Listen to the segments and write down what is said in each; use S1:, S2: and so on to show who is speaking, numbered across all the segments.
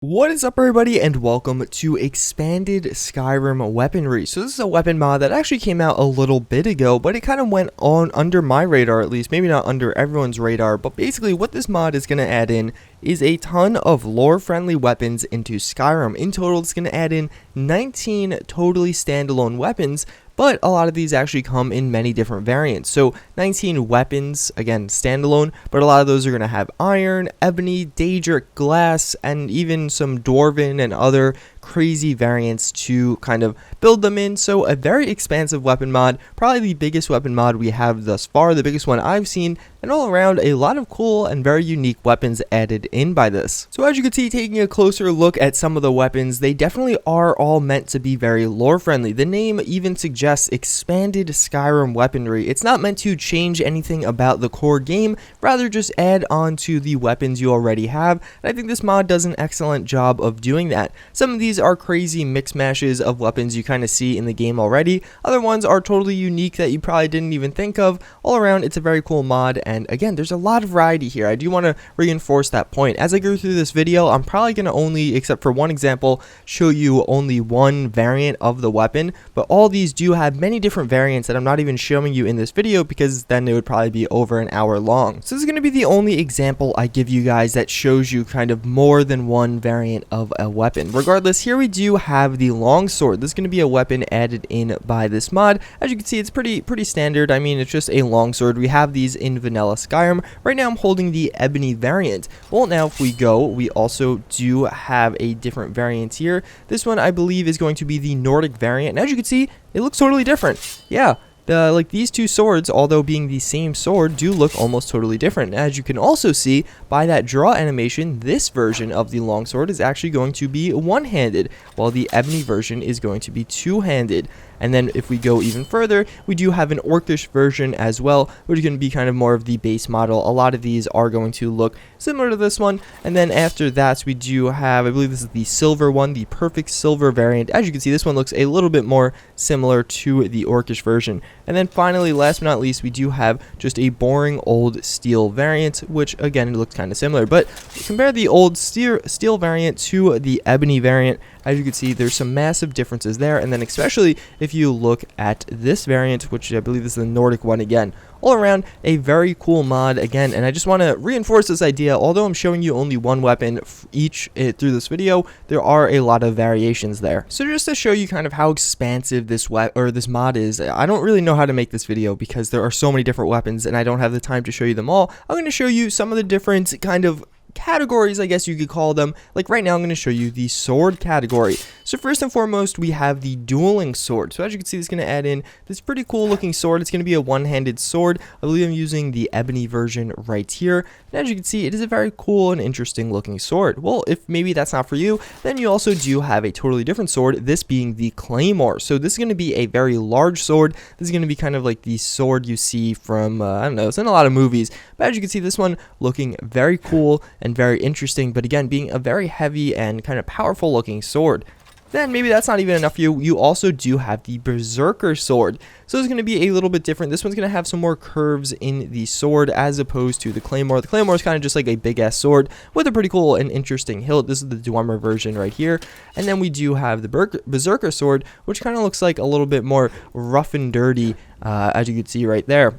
S1: What is up, everybody, and welcome to Expanded Skyrim Weaponry. So this is a weapon mod that actually came out a little bit ago, but it kind of went on under my radar, at least, maybe not under everyone's radar. But basically what this mod is going to add in is a ton of lore-friendly weapons into Skyrim. In total, it's going to add in 19 totally standalone weapons, but a lot of these actually come in many different variants. So 19 weapons, again, standalone, but a lot of those are going to have iron, ebony, daedric, glass, and even some dwarven and other crazy variants to kind of build them in. So a very expansive weapon mod, probably the biggest weapon mod we have thus far, the biggest one I've seen, and all around a lot of cool and very unique weapons added in by this. So as you can see, taking a closer look at some of the weapons, they definitely are all meant to be very lore friendly. The name even suggests Expanded Skyrim Weaponry. It's not meant to change anything about the core game, rather just add on to the weapons you already have, and I think this mod does an excellent job of doing that. Some of these are crazy mix mashes of weapons you kind of see in the game already. Other ones are totally unique that you probably didn't even think of. All around, it's a very cool mod, and again, there's a lot of variety here. I do want to reinforce that point. As I go through this video, I'm probably going to only, except for one example, show you only one variant of the weapon, but all these do have many different variants that I'm not even showing you in this video because then it would probably be over an hour long. So this is going to be the only example I give you guys that shows you kind of more than one variant of a weapon. Regardless, here we do have the longsword. This is going to be a weapon added in by this mod. As you can see, it's pretty standard. I mean, it's just a longsword. We have these in vanilla Skyrim. Right now I'm holding the ebony variant. Well, now if we go, we also do have a different variant here. This one I believe is going to be the Nordic variant, and as you can see, it looks totally different. Yeah. Like these two swords, although being the same sword, do look almost totally different. As you can also see by that draw animation, this version of the longsword is actually going to be one-handed, while the ebony version is going to be two-handed. And then if we go even further, we do have an orcish version as well, which is going to be kind of more of the base model. A lot of these are going to look similar to this one. And then after that, we do have, I believe this is the silver one, the perfect silver variant. As you can see, this one looks a little bit more similar to the orcish version. And then finally, last but not least, we do have just a boring old steel variant, which again, it looks kind of similar. But compare the old steel variant to the ebony variant. As you can see, there's some massive differences there. And then especially if you look at this variant, which I believe is the Nordic one again, all around a very cool mod again. And I just want to reinforce this idea. Although I'm showing you only one weapon each through this video, there are a lot of variations there. So just to show you kind of how expansive this mod is, I don't really know how to make this video because there are so many different weapons and I don't have the time to show you them all. I'm going to show you some of the different kind of categories, I guess you could call them. Like right now I'm going to show you the sword category. So first and foremost, we have the dueling sword. So as you can see, it's going to add in this pretty cool looking sword. It's going to be a one-handed sword. I believe I'm using the ebony version right here. And as you can see, it is a very cool and interesting looking sword. Well, if maybe that's not for you, then you also do have a totally different sword, this being the claymore. So this is going to be a very large sword. This is going to be kind of like the sword you see from, I don't know, it's in a lot of movies. But as you can see, this one looking very cool and very interesting, but again, being a very heavy and kind of powerful looking sword. Then maybe that's not even enough for you. You also do have the berserker sword. So it's going to be a little bit different. This one's going to have some more curves in the sword as opposed to the claymore. The claymore is kind of just like a big ass sword with a pretty cool and interesting hilt. This is the Dwemer version right here. And then we do have the berserker sword, which kind of looks like a little bit more rough and dirty, as you can see right there.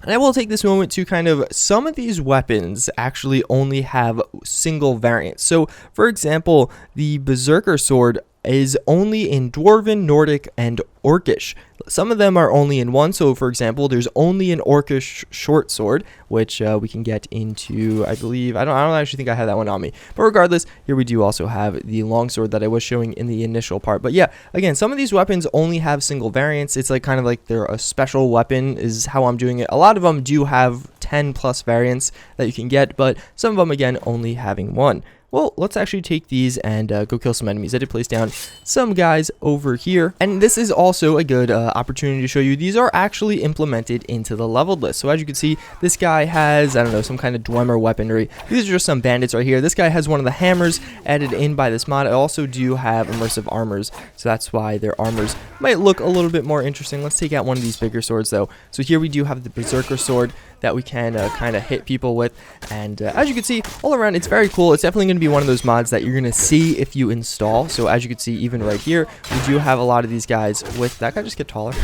S1: And I will take this moment to kind of, some of these weapons actually only have single variants. So, for example, the Berserker sword is only in Dwarven, Nordic, and Orcish. Some of them are only in one. So, for example, there's only an Orcish short sword, which we can get into, I believe. I don't actually think I have that one on me. But regardless, here we do also have the longsword that I was showing in the initial part. But yeah, again, some of these weapons only have single variants. It's like kind of like they're a special weapon is how I'm doing it. A lot of them do have 10 plus variants that you can get, but some of them, again, only having one. Well, let's actually take these and go kill some enemies. I did place down some guys over here. And this is also a good opportunity to show you these are actually implemented into the leveled list. So as you can see, this guy has, I don't know, some kind of Dwemer weaponry. These are just some bandits right here. This guy has one of the hammers added in by this mod. I also do have immersive armors, so that's why their armors might look a little bit more interesting. Let's take out one of these bigger swords though. So here we do have the Berserker sword. that we can kind of hit people with. And as you can see, all around, it's very cool. It's definitely going to be one of those mods that you're going to see if you install. So as you can see, even right here, we do have a lot of these guys with... That guy just get taller?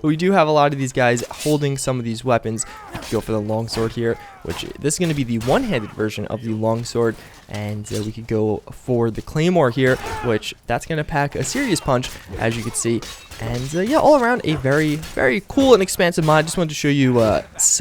S1: We do have a lot of these guys holding some of these weapons. Go for the longsword here, which this is going to be the one-handed version of the longsword. And we could go for the claymore here, which that's going to pack a serious punch, as you can see. And yeah, all around a very, very cool and expansive mod. Just wanted to show you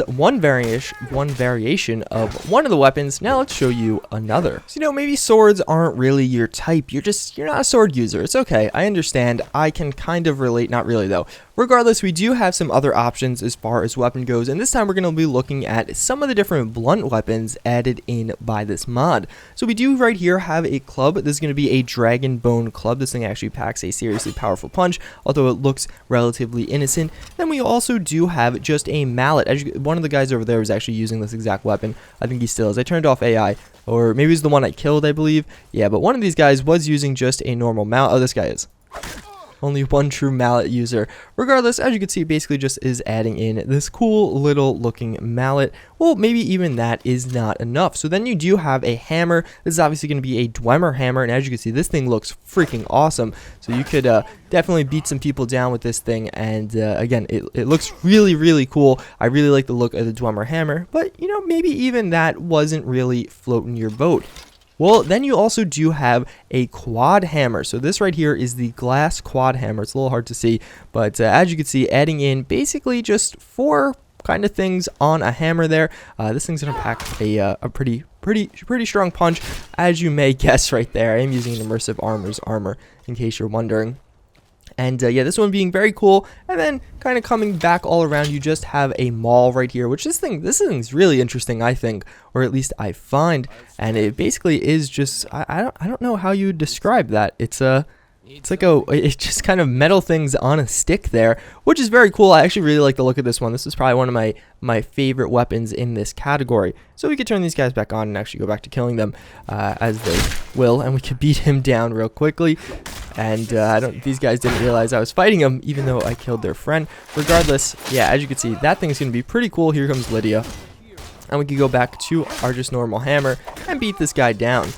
S1: one variation of one of the weapons. Now let's show you another. So, you know, maybe swords aren't really your type. You're not a sword user. It's okay. I understand. I can kind of relate. Not really, though. Regardless, we do have some other options as far as weapon goes, and this time we're going to be looking at some of the different blunt weapons added in by this mod. So we do right here have a club. This is going to be a dragon bone club. This thing actually packs a seriously powerful punch, although it looks relatively innocent. Then we also do have just a mallet. One of the guys over there is actually using this exact weapon. I think he still is. I turned off AI, or maybe it's the one I killed, I believe. Yeah, but one of these guys was using just a normal mallet. Oh, this guy is. Only one true mallet user. Regardless, as you can see, basically just is adding in this cool little looking mallet. Well, maybe even that is not enough. So then you do have a hammer. This is obviously going to be a Dwemer hammer, and as you can see, this thing looks freaking awesome. So you could definitely beat some people down with this thing, and again, it looks really, really cool. I really like the look of the Dwemer hammer, but you know, maybe even that wasn't really floating your boat. Well, then you also do have a quad hammer. So this right here is the glass quad hammer. It's a little hard to see, but as you can see, adding in basically just 4 kind of things on a hammer there. This thing's gonna pack a pretty strong punch, as you may guess right there. I am using an immersive armor's armor, in case you're wondering. And yeah, this one being very cool. And then kind of coming back all around, you just have a maul right here, which this thing's really interesting, I think, or at least I find. And it basically is just, I don't know how you would describe that. It's just kind of metal things on a stick there, which is very cool. I actually really like the look of this one. This is probably one of my favorite weapons in this category. So we could turn these guys back on and actually go back to killing them as they will, and we could beat him down real quickly. And these guys didn't realize I was fighting him, even though I killed their friend. Regardless, yeah, as you can see, that thing's gonna be pretty cool. Here comes Lydia, and we can go back to our just normal hammer and beat this guy down.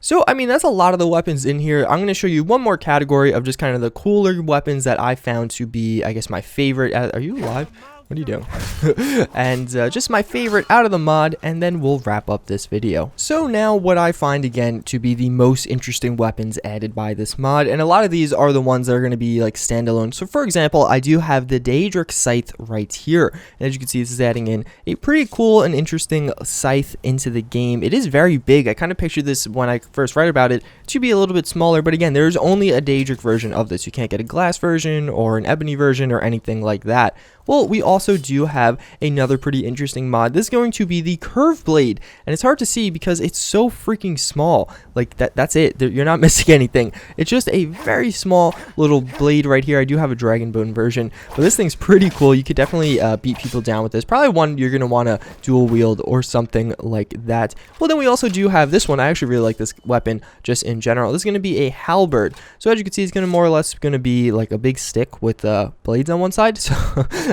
S1: So, I mean, that's a lot of the weapons in here. I'm going to show you one more category of just kind of the cooler weapons that I found to be, I guess, my favorite. Are you alive? What are you doing? And just my favorite out of the mod, and then we'll wrap up this video. So now what I find, again, to be the most interesting weapons added by this mod, and a lot of these are the ones that are going to be like standalone. So for example, I do have the Daedric Scythe right here, and as you can see, this is adding in a pretty cool and interesting scythe into the game. It is very big. I kind of pictured this when I first read about it to be a little bit smaller, but again, there's only a Daedric version of this. You can't get a glass version or an ebony version or anything like that. Well, we also do have another pretty interesting mod. This is going to be the Curve Blade, and it's hard to see because it's so freaking small. Like, that's it. You're not missing anything. It's just a very small little blade right here. I do have a Dragon Bone version, but this thing's pretty cool. You could definitely beat people down with this. Probably one you're going to want to dual wield or something like that. Well, then we also do have this one. I actually really like this weapon just in general. This is going to be a halberd. So as you can see, it's going to more or less going to be like a big stick with blades on one side. So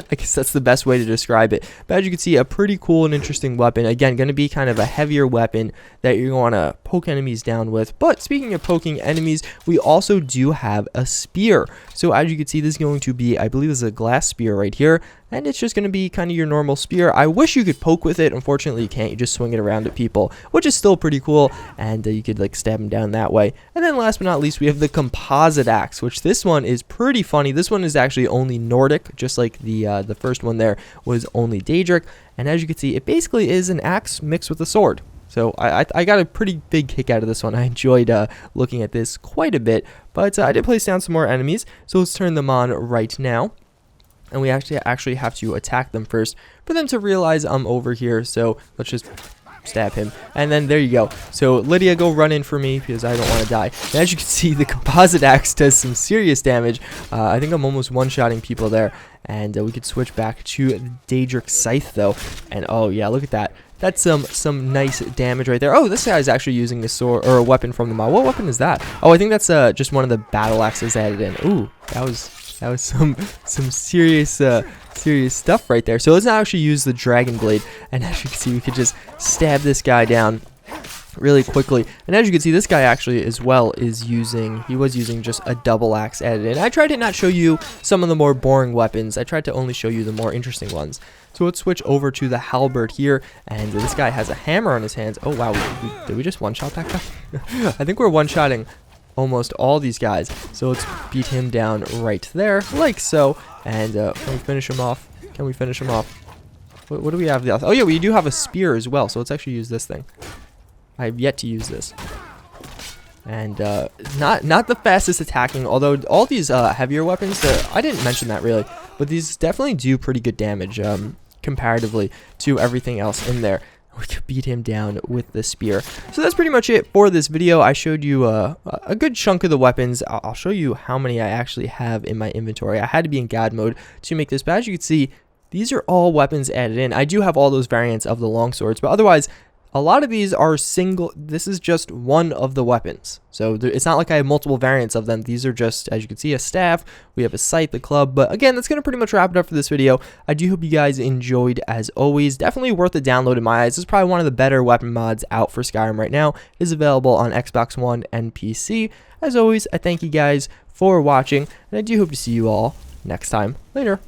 S1: I guess that's the best way to describe it. But as you can see, a pretty cool and interesting weapon. Again, going to be kind of a heavier weapon that you're going to want to poke enemies down with. But speaking of poking enemies, we also do have a spear. So as you can see, this is going to be, I believe this is a glass spear right here. And it's just going to be kind of your normal spear. I wish you could poke with it. Unfortunately, you can't. You just swing it around at people, which is still pretty cool. And you could like stab them down that way. And then last but not least, we have the composite axe, which this one is pretty funny. This one is actually only Nordic, just like the first one there was only Daedric. And as you can see, it basically is an axe mixed with a sword. So I got a pretty big kick out of this one. I enjoyed looking at this quite a bit. But I did place down some more enemies. So let's turn them on right now. And we actually have to attack them first for them to realize I'm over here. So let's just stab him. And then there you go. So Lydia, go run in for me because I don't want to die. And as you can see, the composite axe does some serious damage. I think I'm almost one-shotting people there. And we could switch back to the Daedric Scythe though. And oh yeah, look at that. That's some nice damage right there. Oh, this guy is actually using a sword or a weapon from the mod. What weapon is that? Oh, I think that's just one of the battle axes added in. Ooh, that was That was some serious serious stuff right there. So let's now actually use the dragon blade, and as you can see, we could just stab this guy down really quickly. And as you can see, this guy actually as well is using, he was using just a double axe added in. I tried to not show you some of the more boring weapons. I tried to only show you the more interesting ones. So let's switch over to the halberd here, and this guy has a hammer on his hands. Oh wow, did we just one-shot that guy? I think we're one-shotting almost all these guys. So let's beat him down right there, like so. And can we finish him off? Can we finish him off? What do we have? Oh yeah, we do have a spear as well. So let's actually use this thing. I have yet to use this. And not the fastest attacking, although all these heavier weapons, I didn't mention that really, but these definitely do pretty good damage comparatively to everything else in there. We could beat him down with the spear. So that's pretty much it for this video. I showed you a good chunk of the weapons. I'll show you how many I actually have in my inventory. I had to be in God mode to make this, but as you can see, these are all weapons added in. I do have all those variants of the longswords, but otherwise, a lot of these are single. This is just one of the weapons. So it's not like I have multiple variants of them. These are just, as you can see, a staff. We have a scythe, the club. But again, that's going to pretty much wrap it up for this video. I do hope you guys enjoyed as always. Definitely worth a download in my eyes. This is probably one of the better weapon mods out for Skyrim right now. It is available on Xbox One and PC. As always, I thank you guys for watching. And I do hope to see you all next time. Later.